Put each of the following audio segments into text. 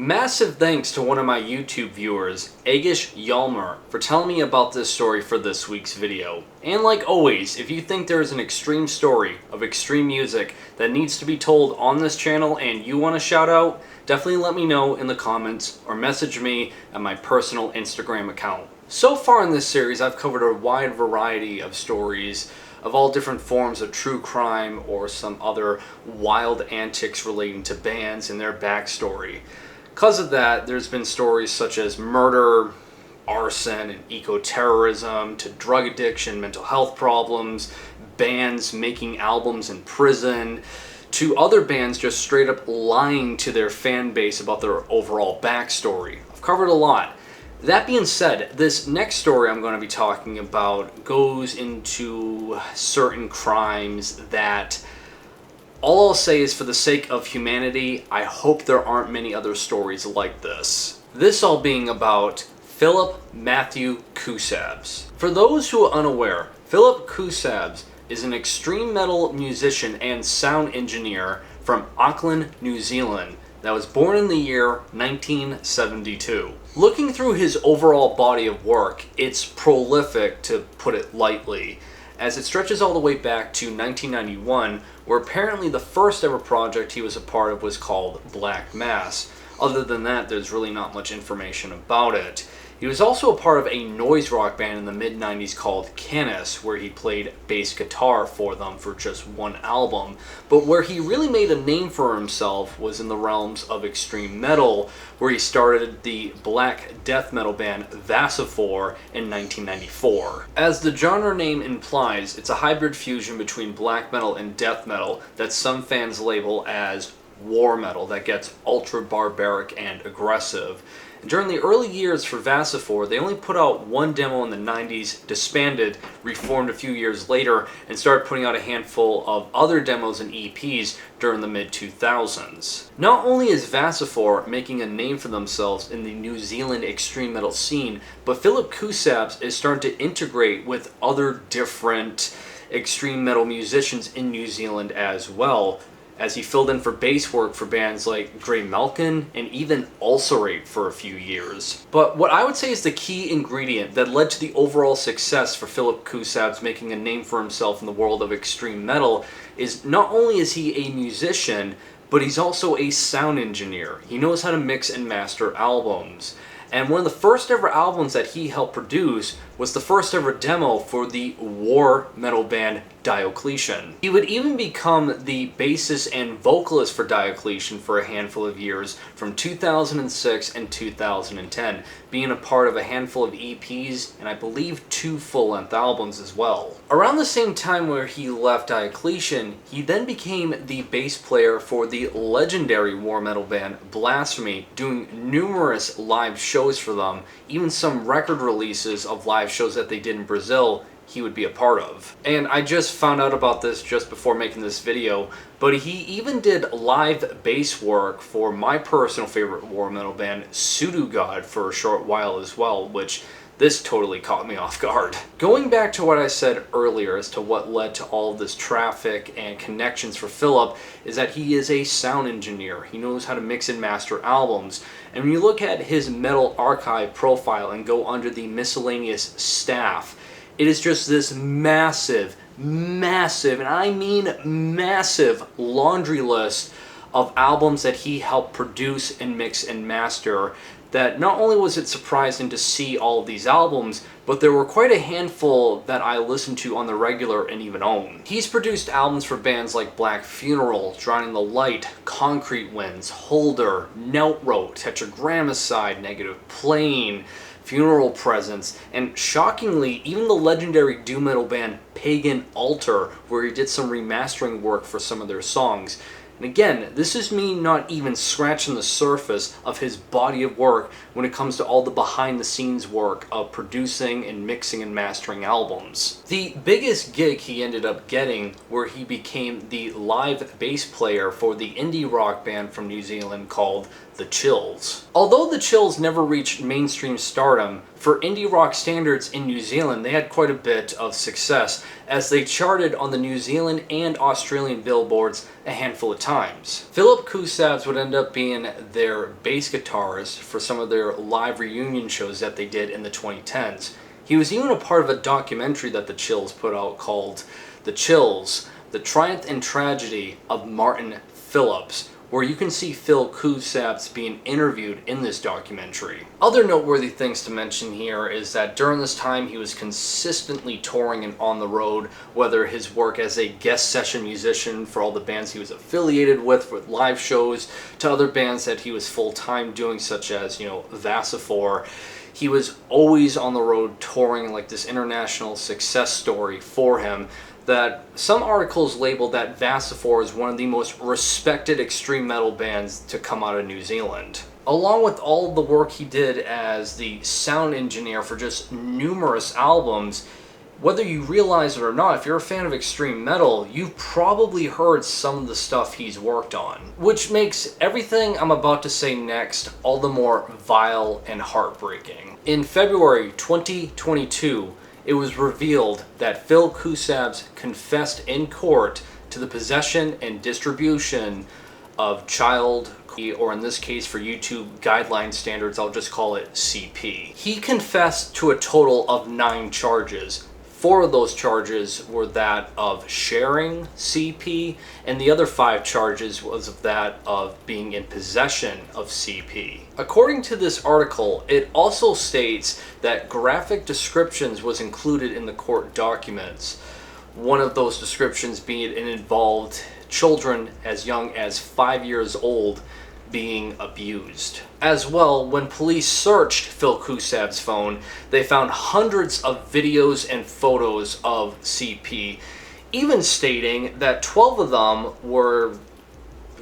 Massive thanks to one of my YouTube viewers, Agish Yalmer, for telling me about this story for this week's video. And like always, if you think there is an extreme story of extreme music that needs to be told on this channel and you want to shout out, definitely let me know in the comments or message me at my personal Instagram account. So far in this series, I've covered a wide variety of stories of all different forms of true crime or some other wild antics relating to bands and their backstory. Because of that, there's been stories such as murder, arson, and eco-terrorism, to drug addiction, mental health problems, bands making albums in prison, to other bands just straight up lying to their fan base about their overall backstory. I've covered a lot. That being said, this next story I'm going to be talking about goes into certain crimes that all I'll say is, for the sake of humanity, I hope there aren't many other stories like this. This all being about Philip Matthew Kousabs. For those who are unaware, Philip Kousabs is an extreme metal musician and sound engineer from Auckland, New Zealand, that was born in the year 1972. Looking through his overall body of work, it's prolific, to put it lightly, as it stretches all the way back to 1991, where apparently the first ever project he was a part of was called Black Mass. Other than that, there's really not much information about it. He was also a part of a noise rock band in the mid-90s called Canis, where he played bass guitar for them for just one album. But where he really made a name for himself was in the realms of extreme metal, where he started the black death metal band Vasifor in 1994. As the genre name implies, it's a hybrid fusion between black metal and death metal that some fans label as war metal, that gets ultra barbaric and aggressive. During the early years for Vasifor, they only put out one demo in the 90s, disbanded, reformed a few years later, and started putting out a handful of other demos and EPs during the mid-2000s. Not only is Vasifor making a name for themselves in the New Zealand extreme metal scene, but Philip Kousabs is starting to integrate with other different extreme metal musicians in New Zealand as well, as he filled in for bass work for bands like Grey Malkin and even Ulcerate for a few years. But what I would say is the key ingredient that led to the overall success for Philip Kousabs making a name for himself in the world of extreme metal is, not only is he a musician, but he's also a sound engineer. He knows how to mix and master albums. And one of the first ever albums that he helped produce was the first ever demo for the war metal band Diocletian. He would even become the bassist and vocalist for Diocletian for a handful of years, from 2006 and 2010, being a part of a handful of EPs and I believe 2 full-length albums as well. Around the same time where he left Diocletian, he then became the bass player for the legendary war metal band Blasphemy, doing numerous live shows for them, even some record releases of live shows that they did in Brazil he would be a part of. And I just found out about this just before making this video, but he even did live bass work for my personal favorite war metal band, Pseudogod, for a short while as well, which this totally caught me off guard. Going back to what I said earlier as to what led to all of this traffic and connections for Philip, is that he is a sound engineer. He knows how to mix and master albums. And when you look at his Metal Archive profile and go under the miscellaneous staff, it is just this massive, and I mean massive, laundry list of albums that he helped produce and mix and master, that not only was it surprising to see all of these albums, but there were quite a handful that I listened to on the regular and even own. He's produced albums for bands like Black Funeral, Drowning the Light, Concrete Winds, Holder, Neltrote, Tetragrammaticide, Negative Plane, Funeral Presence, and shockingly, even the legendary doom metal band Pagan Altar, where he did some remastering work for some of their songs. And again, this is me not even scratching the surface of his body of work when it comes to all the behind-the-scenes work of producing and mixing and mastering albums. The biggest gig he ended up getting, where he became the live bass player for the indie rock band from New Zealand called The Chills. Although The Chills never reached mainstream stardom, for indie rock standards in New Zealand they had quite a bit of success as they charted on the New Zealand and Australian billboards a handful of times. Philip Kousabs would end up being their bass guitarist for some of their live reunion shows that they did in the 2010s. He was even a part of a documentary that The Chills put out called The Chills: The Triumph and Tragedy of Martin Phillips, where you can see Phil Kousabs being interviewed in this documentary. Other noteworthy things to mention here is that during this time he was consistently touring and on the road, whether his work as a guest session musician for all the bands he was affiliated with live shows, to other bands that he was full-time doing, such as, Vasifor. He was always on the road touring, like this international success story for him, that some articles labeled that Vasifor is one of the most respected extreme metal bands to come out of New Zealand. Along with all the work he did as the sound engineer for just numerous albums, whether you realize it or not, if you're a fan of extreme metal, you've probably heard some of the stuff he's worked on, which makes everything I'm about to say next all the more vile and heartbreaking. In February 2022, it was revealed that Phil Kousabs confessed in court to the possession and distribution of child, or in this case for YouTube guideline standards, I'll just call it CP. He confessed to a total of 9 charges. 4 of those charges were that of sharing CP, and the other 5 charges was of that of being in possession of CP. According to this article, it also states that graphic descriptions was included in the court documents. One of those descriptions being it involved children as young as 5 years old being abused. As well, when police searched Phil Kousabs' phone, they found hundreds of videos and photos of CP, even stating that 12 of them were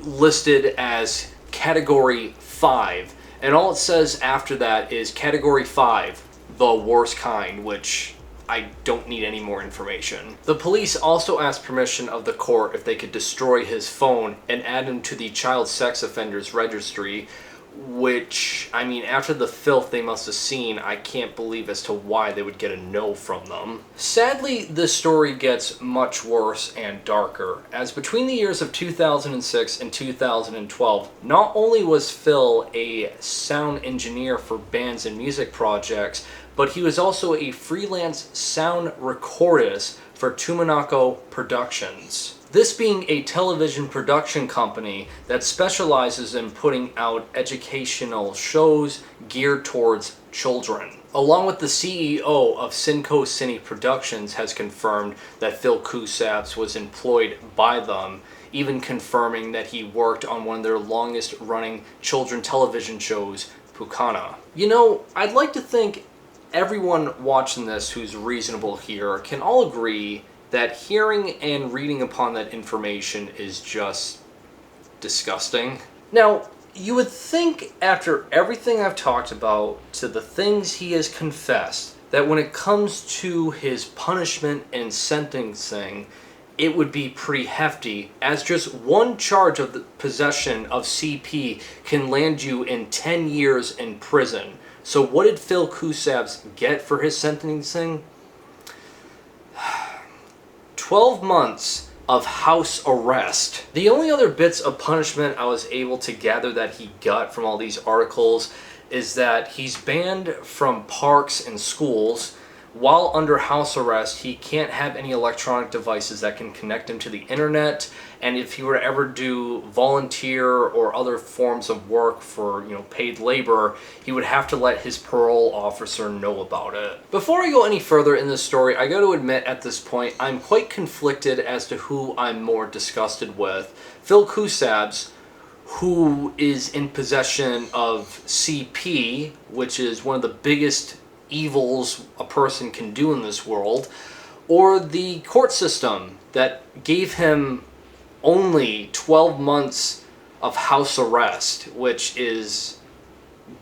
listed as Category 5, and all it says after that is Category 5, the worst kind, which I don't need any more information. The police also asked permission of the court if they could destroy his phone and add him to the child sex offenders registry, which, I mean, after the filth they must have seen, I can't believe as to why they would get a no from them. Sadly, this story gets much worse and darker, as between the years of 2006 and 2012, not only was Phil a sound engineer for bands and music projects, but he was also a freelance sound recordist for Tumanako Productions. This being a television production company that specializes in putting out educational shows geared towards children. Along with the CEO of Synco Cine Productions has confirmed that Phil Kousabs was employed by them, even confirming that he worked on one of their longest running children television shows, Pukana. I'd like to think everyone watching this who's reasonable here can all agree that hearing and reading upon that information is just disgusting. Now, you would think after everything I've talked about to the things he has confessed, that when it comes to his punishment and sentencing, it would be pretty hefty, as just one charge of the possession of CP can land you in 10 years in prison. So what did Phil Kousabs get for his sentencing? 12 months of house arrest. The only other bits of punishment I was able to gather that he got from all these articles is that he's banned from parks and schools. While under house arrest, he can't have any electronic devices that can connect him to the internet, and if he were to ever do volunteer or other forms of work for, paid labor, he would have to let his parole officer know about it. Before I go any further in this story, I got to admit at this point, I'm quite conflicted as to who I'm more disgusted with. Phil Kousabs, who is in possession of CP, which is one of the biggest evils a person can do in this world, or the court system that gave him only 12 months of house arrest, which is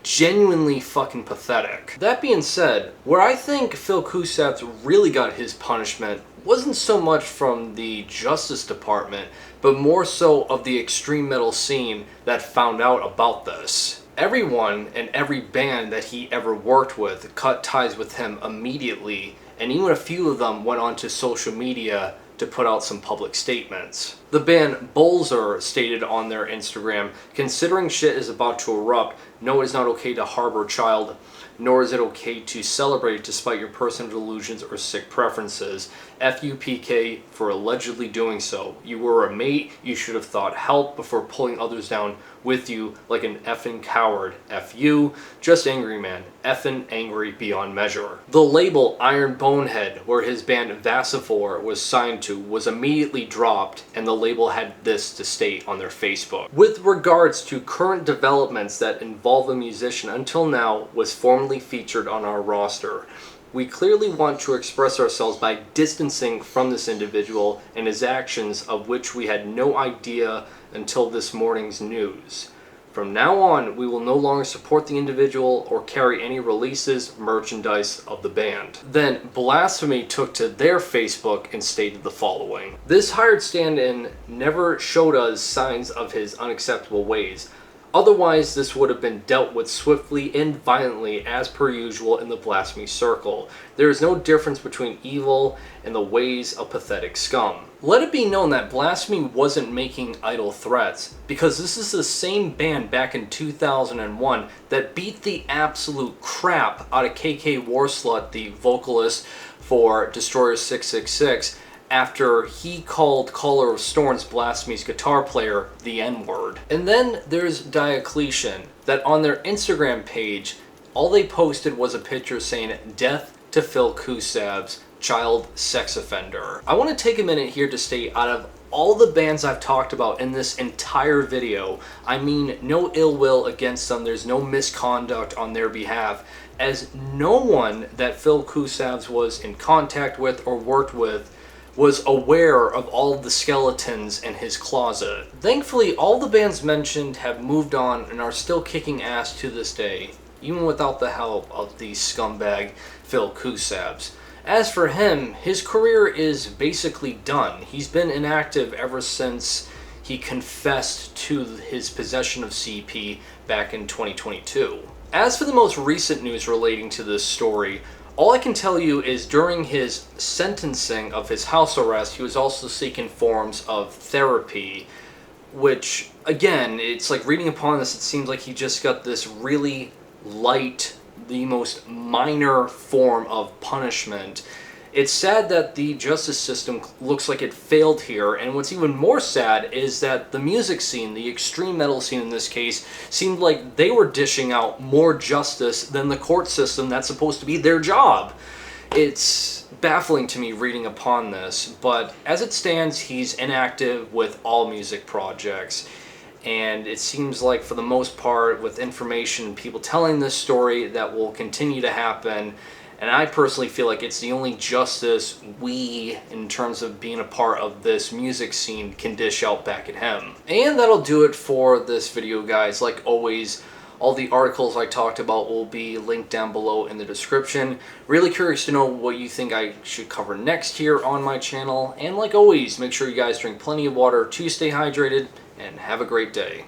genuinely fucking pathetic. That being said, where I think Phil Koussev really got his punishment wasn't so much from the Justice Department, but more so of the extreme metal scene that found out about this. Everyone and every band that he ever worked with cut ties with him immediately, and even a few of them went onto social media to put out some public statements. The band Bolzer stated on their Instagram, "Considering shit is about to erupt, no, it is not okay to harbor a child, nor is it okay to celebrate despite your personal delusions or sick preferences. FUPK for allegedly doing so. You were a mate, you should have thought help before pulling others down with you like an effing coward. FU, just angry man. Effing angry beyond measure." The label Iron Bonehead, where his band Vassivore was signed to, was immediately dropped, and the label had this to state on their Facebook. "With regards to current developments that involve a musician until now was formerly featured on our roster, we clearly want to express ourselves by distancing from this individual and his actions, of which we had no idea until this morning's news. From now on, we will no longer support the individual or carry any releases, merchandise of the band." Then Blasphemy took to their Facebook and stated the following: "This hired stand-in never showed us signs of his unacceptable ways. Otherwise, this would have been dealt with swiftly and violently as per usual in the Blasphemy circle. There is no difference between evil and the ways of pathetic scum." Let it be known that Blasphemy wasn't making idle threats, because this is the same band back in 2001 that beat the absolute crap out of KK Warslut, the vocalist for Destroyer 666, after he called Caller of Storms, Blasphemy's guitar player, the N-word. And then there's Diocletian, that on their Instagram page, all they posted was a picture saying, "Death to Phil Koussev's child sex offender." I want to take a minute here to state, out of all the bands I've talked about in this entire video, I mean no ill will against them, there's no misconduct on their behalf, as no one that Phil Koussev's was in contact with or worked with was aware of all of the skeletons in his closet. Thankfully, all the bands mentioned have moved on and are still kicking ass to this day, even without the help of the scumbag Phil Koussev's. As for him, his career is basically done. He's been inactive ever since he confessed to his possession of CP back in 2022. As for the most recent news relating to this story, all I can tell you is during his sentencing of his house arrest, he was also seeking forms of therapy, which, again, it's like reading upon this, it seems like he just got this really light, the most minor form of punishment. It's sad that the justice system looks like it failed here, and what's even more sad is that the music scene, the extreme metal scene in this case, seemed like they were dishing out more justice than the court system that's supposed to be their job. It's baffling to me reading upon this, but as it stands, he's inactive with all music projects. And it seems like, for the most part, with information, people telling this story, that will continue to happen. And I personally feel like it's the only justice we, in terms of being a part of this music scene, can dish out back at him. And that'll do it for this video, guys. Like always, all the articles I talked about will be linked down below in the description. Really curious to know what you think I should cover next here on my channel. And like always, make sure you guys drink plenty of water to stay hydrated, and have a great day.